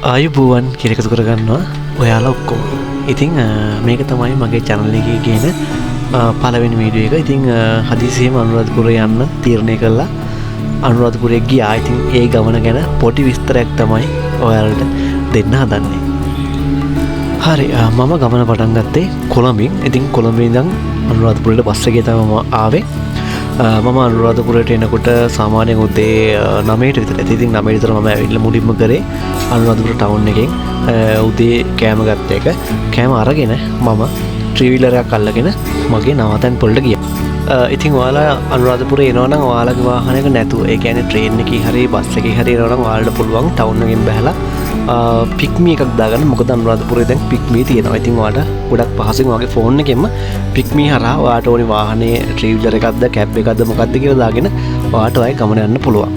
ආයුබෝවන් කියලා එකතු කරගන්නවා ඔයාලා ඔක්කොම. ඉතින් මේක තමයි මගේ channel එකේ ගේන පළවෙනි වීඩියෝ එක. ඉතින් හදිසියෙම අනුරාධපුරේ යන්න තීරණය කළා. අනුරාධපුරේ ගියා. ඉතින් ඒ ගමන ගැන පොඩි විස්තරයක් තමයි ඔයාලට දෙන්න හදන්නේ. හරි, මම ගමන පටන් ගත්තේ කොළඹින්. ඉතින් කොළඹින් ඉඳන් අනුරාධපුරේට බස් එකේ තමයි මම ආවේ. මම අනුරාධපුරයට එනකොට සාමාන්‍යයෙන් උදේ 9ට විතර. ඉතින් 9ට විතර මම ඇවිල්ලා මුලින්ම කරේ අනුරාධපුර ටවුන් එකෙන් උදේ කෑම ගත්ත එක. කෑම අරගෙන මම ත්‍රිවිලර් එකක් අල්ලගෙන මගේ නවතැන් පොළට ගියා. ඉතින් ඔයාලා අනුරාධපුරේ එනවා නම් ඔයාලගේ වාහනයක නැතුව, ඒ කියන්නේ ට්‍රේන් එකේ හරි බස් එකේ හරි එනවා නම් ඔයාලට පුළුවන් ටවුන් එකෙන් බහලා පික්මි එකක් දාගන්න. මොකද අනුරාධපුරේ දැන් පික්මි තියෙනවා. ඉතින් ඔයාලට ගොඩක් පහසුවෙන් ඔයාගේ ෆෝන් එකෙන්ම පික්මි හරහා ඔයාලට ඕනි වාහනේ ට්‍රේවිලර් එකක්ද කැබ් එකක්ද මොකක්ද කියලා දාගෙන ඔයාලට ඔය ගමන යන්න පුළුවන්.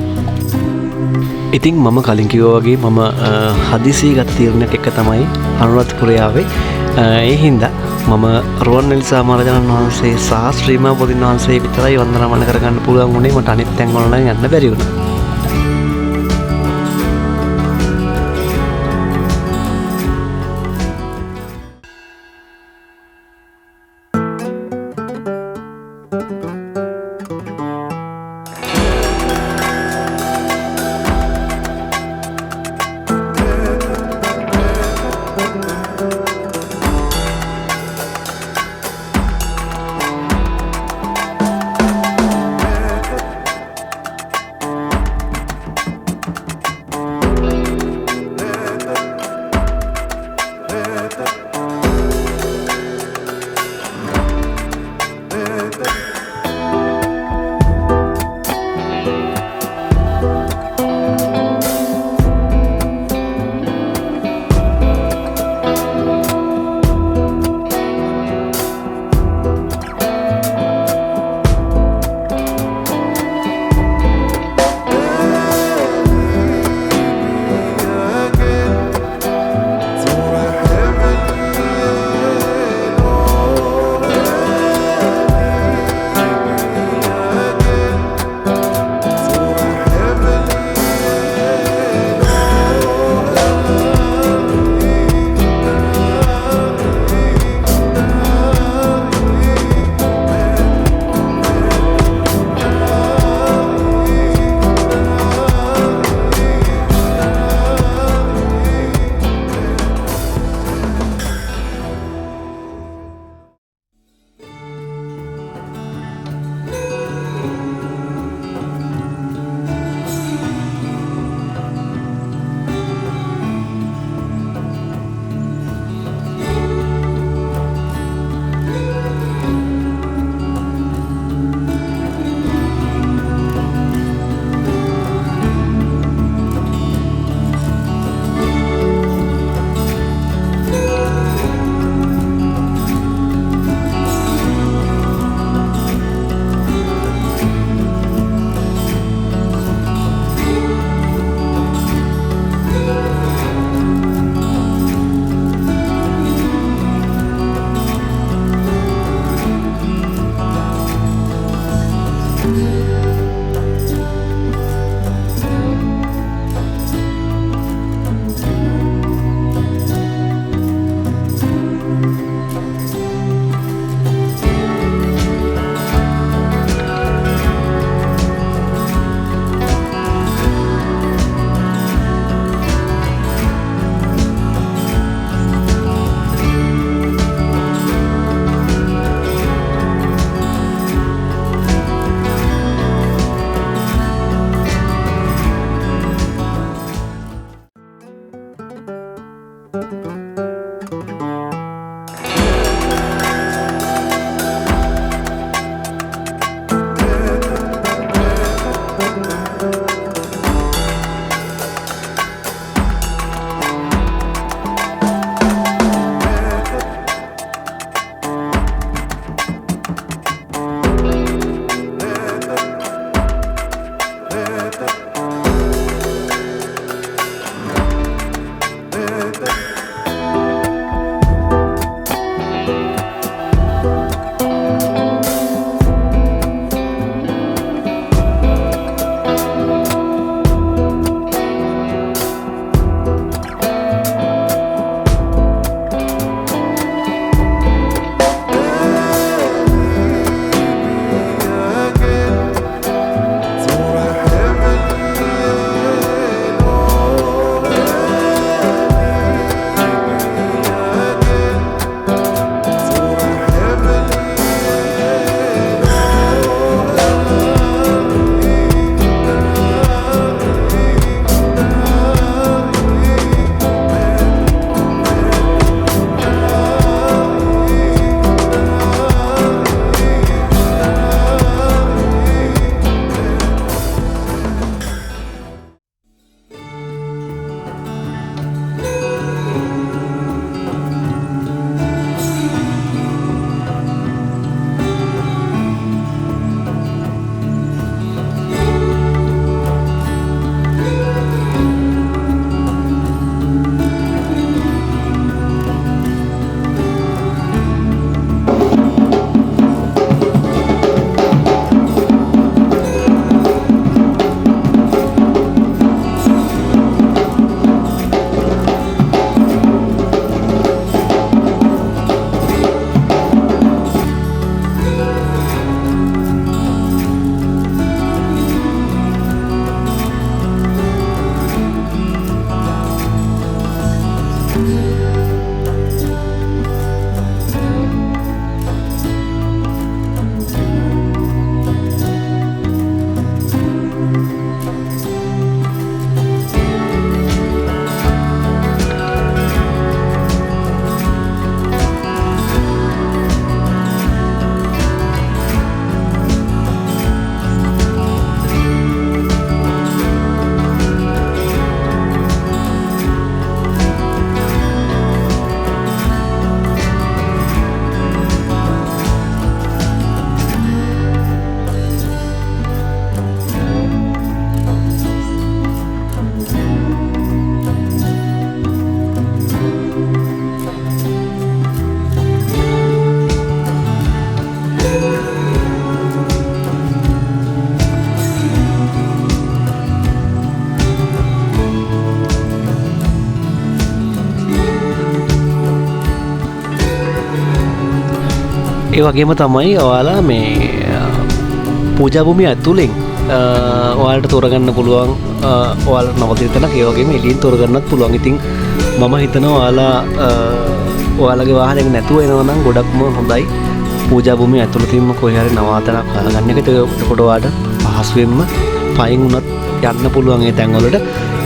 ඉතින් මම කලින් කිව්වා වගේ මම හදිසියෙ ගත තීරණයක් එක තමයි අනුරාධපුරේ ආවේ. ඒ හින්දා මම රුවන්වැලි සාමරජනන් වහන්සේ සහ ශ්‍රීමා බෝධීන් වහන්සේ විතරයි වන්දනාමාන කරගන්න පුළුවන් වුණේ. මට අනිත් තැන් වල නම් යන්න බැරි වුණා. ඒ වගේම තමයි ඔයාලා මේ පූජා භූමිය ඇතුලෙන් ඔයාලට තෝරගන්න පුළුවන් ඔයාලට නවතින තැනක් ඒ වගේම එළියෙන් තෝරගන්නත් පුළුවන්. ඉතින් මම හිතනවා ඔයාලගේ වාහනයක නැතුව එනවා නම් ගොඩක්ම හොඳයි පූජා භූමිය ඇතුළතින්ම කොහේ හරි නවාතැනක් හොයාගන්න එක. එතකොට ඔයාලට පහසුවෙන්ම පයින් උනත් යන්න පුළුවන් ඒ තැන්වලට.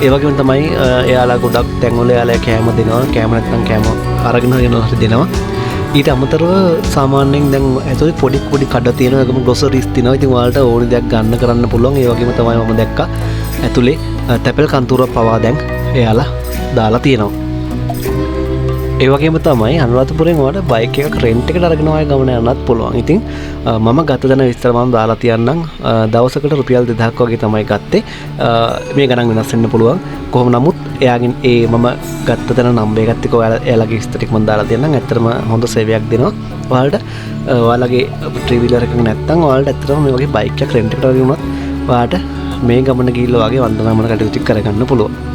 ඒ වගේම තමයි එයාලා ගොඩක් තැන්වල එයාලා කෑම දෙනවා. කෑම නැත්නම් කෑම අරගෙන යනවා හරි දෙනවා. ඊට අමතරව සාමාන්‍යයෙන් දැන් ඇතුලේ පොඩි කඩ තියෙනවා. ඒකම ග්‍රොසරිස් තියෙනවා. ඉතින් ඔයාලට ඕනි දෙයක් ගන්න කරන්න පුළුවන්. ඒ වගේම තමයි මම දැක්කා ඇතුලේ තැපෙල් කන්තුරක් පවා දැන් එයාලා දාලා තියෙනවා. ඒ වගේම තමයි අනුරාධපුරයෙන් ඔයාලට බයික් එකක් රෙන්ට් එකට අරගෙන ආයෙ ගමන යන්නත් පුළුවන්. ඉතින් මම ගත දෙන විස්තර මම දාලා තියන්නම්. දවසකට රුපියල් 2000ක් වගේ තමයි ගත්තේ. මේ ගණන් වෙනස් වෙන්න පුළුවන්. කොහොම නමුත් එයාගෙන් මම ගත්ත තැන නම්බර් එකත් එක්ක එයාලගේ විස්තර ටික මම දාලා තියන්නම්. ඇත්තටම හොඳ සේවයක් දෙනවා. ඔයාලට ඔයාලගේ ට්‍රී-වීලර් එකක් නැත්නම් ඔයාලට ඇත්තටම මේ වගේ බයික් එකක් රෙන්ට් එකට අරගෙන උනත් ඔයාලට මේ ගමන ගිහිල්ලා වගේ වන්දනාමන කටයුතු කරගන්න පුළුවන්.